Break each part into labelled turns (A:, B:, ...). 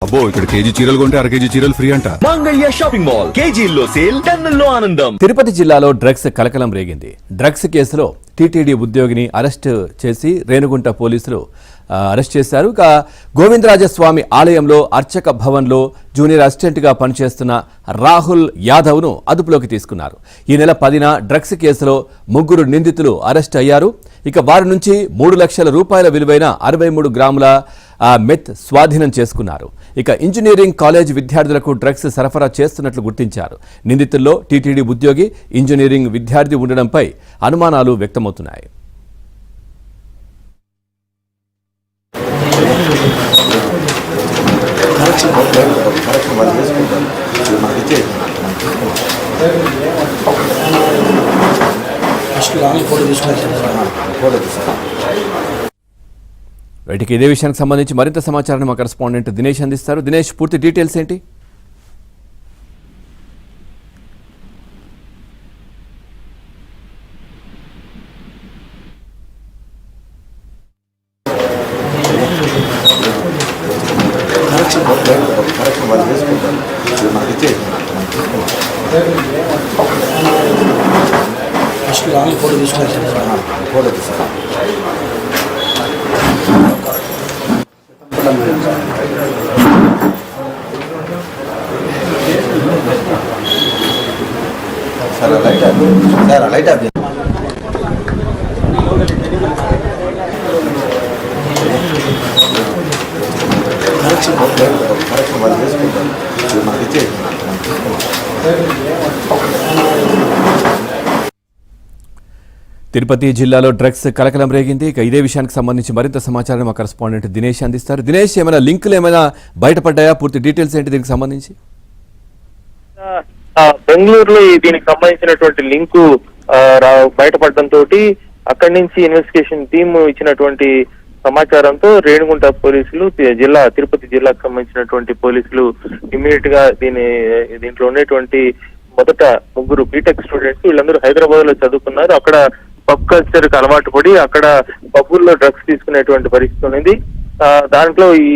A: అబ్బో ఇక్కడ కేజీ చీరలు కొంటే అర కేజీ చీరలు ఫ్రీ అంట.
B: మంగళ్య షాపింగ్ మాల్ కేజీల్లో సేల్, టన్నుల్లో ఆనందం.
C: తిరుపతి జిల్లాలో డ్రగ్స్ కలకలం రేగింది. డ్రగ్స్ కేసులో టీటీడీ ఉద్యోగిని అరెస్ట్ చేసి రేణుగుంట పోలీసులు అరెస్ట్ చేశారు. ఇక గోవిందరాజస్వామి ఆలయంలో అర్చక భవన్లో జూనియర్ అసిస్టెంట్గా పనిచేస్తున్న రాహుల్ యాదవ్ను అదుపులోకి తీసుకున్నారు. ఈ నెల 10న డ్రగ్స్ కేసులో 3 నిందితులు అరెస్ట్ అయ్యారు. ఇక వారి నుంచి 3 లక్షల రూపాయల విలువైన 63 గ్రాముల మెత్ స్వాధీనం చేసుకున్నారు. ఇక ఇంజనీరింగ్ కాలేజ్ విద్యార్థులకు డ్రగ్స్ సరఫరా చేస్తున్నట్లు గుర్తించారు. నిందితుల్లో టీటీడీ ఉద్యోగి, ఇంజనీరింగ్ విద్యార్థి ఉండడంపై అనుమానాలు వ్యక్తమవుతున్నాయి. రైట్కి ఇదే విషయానికి సంబంధించి మరింత సమాచారాన్ని మా కరెస్పాండెంట్ దినేష్ అందిస్తారు. దినేష్, పూర్తి డీటెయిల్స్ ఏంటి? తిరుపతి జిల్లాలో డ్రగ్స్ కలకలం రేగింది. ఇక ఇదే విషయానికి సంబంధించి మరింత సమాచారం మా కరెస్పాండెంట్ దినేష్ అందిస్తారు. దినేష్, ఏమైనా లింకులు ఏమైనా బయటపడ్డాయా? పూర్తి డీటెయిల్స్ ఏంటి దీనికి సంబంధించి?
D: బెంగళూరులో దీనికి సంబంధించినటువంటి లింకు బయటపడడంతో అక్కడి నుంచి ఇన్వెస్టిగేషన్ టీమ్ ఇచ్చినటువంటి సమాచారంతో రేణుగుంట పోలీసులు, తిరుపతి జిల్లాకు సంబంధించినటువంటి పోలీసులు ఇమ్మీడియట్ గా దీంట్లో ఉండేటువంటి మొదట 3 బీటెక్ స్టూడెంట్స్, వీళ్ళందరూ హైదరాబాద్ లో చదువుకున్నారు. అక్కడ పబ్ కల్చర్ కి అలవాటు పడి అక్కడ పబ్బుల్లో డ్రగ్స్ తీసుకునేటువంటి పరిస్థితి ఉంది. దాంట్లో ఈ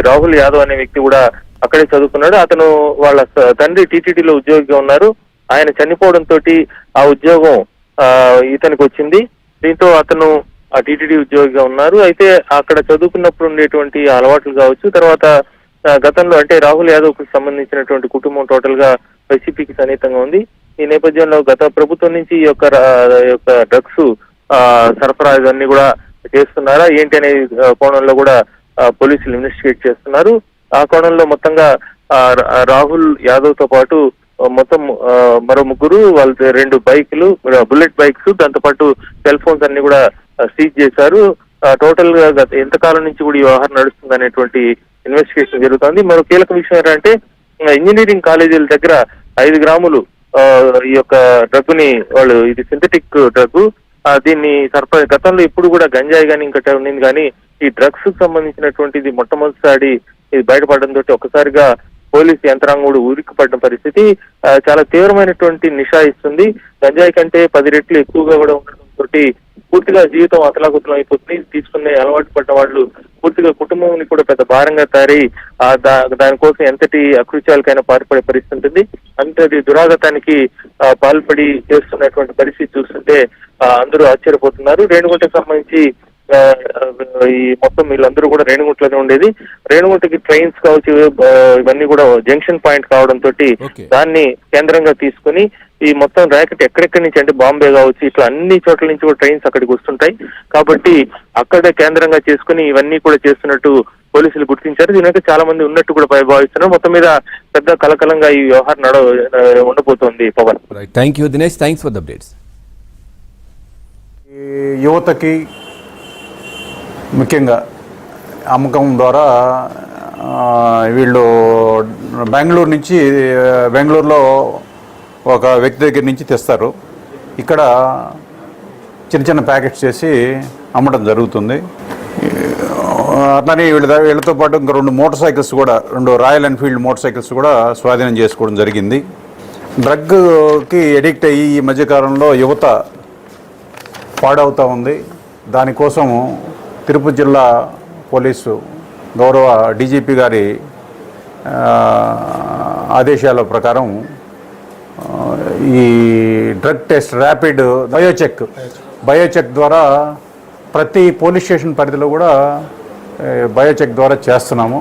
D: రాహుల్ యాదవ్ అనే వ్యక్తి కూడా అక్కడే చదువుకున్నాడు. అతను వాళ్ళ తండ్రి టీటీడీలో ఉద్యోగిగా ఉన్నారు. ఆయన చనిపోవడంతో ఆ ఉద్యోగం ఇతనికి వచ్చింది. దీంతో అతను ఆ టీటీడీ ఉద్యోగిగా ఉన్నారు. అయితే అక్కడ చదువుకున్నప్పుడు ఉండేటువంటి అలవాట్లు కావచ్చు, తర్వాత గతంలో అంటే రాహుల్ యాదవ్ కు సంబంధించినటువంటి కుటుంబం టోటల్ గా వైసీపీకి సన్నిహితంగా ఉంది. ఈ నేపథ్యంలో గత ప్రభుత్వం నుంచి ఈ యొక్క డ్రగ్స్ సరఫరా ఇవన్నీ కూడా చేస్తున్నారా ఏంటి అనే కోణంలో కూడా పోలీసులు ఇన్వెస్టిగేట్ చేస్తున్నారు. ఆ కోణంలో మొత్తంగా రాహుల్ యాదవ్ తో పాటు మొత్తం మరో 3 వాళ్ళ 2 బైకులు, బుల్లెట్ బైక్స్, దాంతో పాటు సెల్ ఫోన్స్ అన్ని కూడా సీజ్ చేశారు. టోటల్ గా గత ఎంతకాలం నుంచి కూడా ఈ వ్యవహారం నడుస్తుంది అనేటువంటి ఇన్వెస్టిగేషన్ జరుగుతుంది. మరో కీలక విషయం ఏంటంటే ఇంజనీరింగ్ కాలేజీల దగ్గర 5 గ్రాములు ఈ యొక్క డ్రగ్ ని వాళ్ళు, ఇది సింథటిక్ డ్రగ్, దీన్ని సరఫరా గతంలో ఇప్పుడు కూడా గంజాయి కానీ ఇంకా ఉండింది, కానీ ఈ డ్రగ్స్ కు సంబంధించినటువంటిది మొట్టమొదటిసారి ఇది బయటపడడంతో ఒక్కసారిగా పోలీసు యంత్రాంగం కూడా ఉరికిపడిన పరిస్థితి. చాలా తీవ్రమైనటువంటి నిషా ఇస్తుంది. గంజాయి కంటే 10 రెట్లు ఎక్కువగా కూడా ఉండడంతో పూర్తిగా జీవితం అతలాకుతలం అయిపోతుంది. తీసుకునే అలవాటు పడ్డ వాళ్ళు పూర్తిగా కుటుంబం కూడా పెద్ద భారంగా తయారై దానికోసం ఎంతటి అకృత్యాలకైనా పాల్పడే పరిస్థితి ఉంటుంది. అంతటి దురాగతానికి పాల్పడి చేస్తున్నటువంటి పరిస్థితి చూస్తుంటే అందరూ ఆశ్చర్యపోతున్నారు. రేణుగుంటకు సంబంధించి ఈ మొత్తం వీళ్ళందరూ కూడా రేణుగుంటలోనే ఉండేది. రేణుగుంటకి ట్రైన్స్ కావచ్చు, ఇవన్నీ కూడా జంక్షన్ పాయింట్ కావడంతో దాన్ని కేంద్రంగా తీసుకుని ఈ మొత్తం ర్యాకెట్ ఎక్కడెక్కడి నుంచి అంటే బాంబే కావచ్చు, ఇట్లా అన్ని చోట్ల నుంచి కూడా ట్రైన్స్ అక్కడికి వస్తుంటాయి. కాబట్టి అక్కడే కేంద్రంగా చేసుకుని ఇవన్నీ కూడా చేస్తున్నట్టు పోలీసులు గుర్తించారు. దీనికి చాలా మంది ఉన్నట్టు కూడా భావిస్తున్నారు. మొత్తం మీద పెద్ద కలకలంగా ఈ వ్యవహారం ఉండబోతోంది. Pawan,
C: thank you Dinesh, thanks for the updates.
E: యువతకి ముఖ్యంగా అమ్మకం ద్వారా వీళ్ళు బెంగళూరులో ఒక వ్యక్తి దగ్గర నుంచి తెస్తారు. ఇక్కడ చిన్న ప్యాకెట్స్ చేసి అమ్మడం జరుగుతుంది. అట్లనే వీళ్ళతో పాటు ఇంకా 2 మోటార్ సైకిల్స్ కూడా, 2 రాయల్ ఎన్ఫీల్డ్ మోటార్ సైకిల్స్ కూడా స్వాధీనం చేసుకోవడం జరిగింది. డ్రగ్కి ఎడిక్ట్ అయ్యి ఈ మధ్యకాలంలో యువత పాడవుతూ ఉంది. దానికోసం తిరుపతి జిల్లా పోలీసు గౌరవ డీజీపీ గారి ఆదేశాల ప్రకారం ఈ డ్రగ్ టెస్ట్ ర్యాపిడ్ బయోచెక్ ద్వారా ప్రతి పోలీస్ స్టేషన్ పరిధిలో కూడా బయోచెక్ ద్వారా చేస్తున్నాము.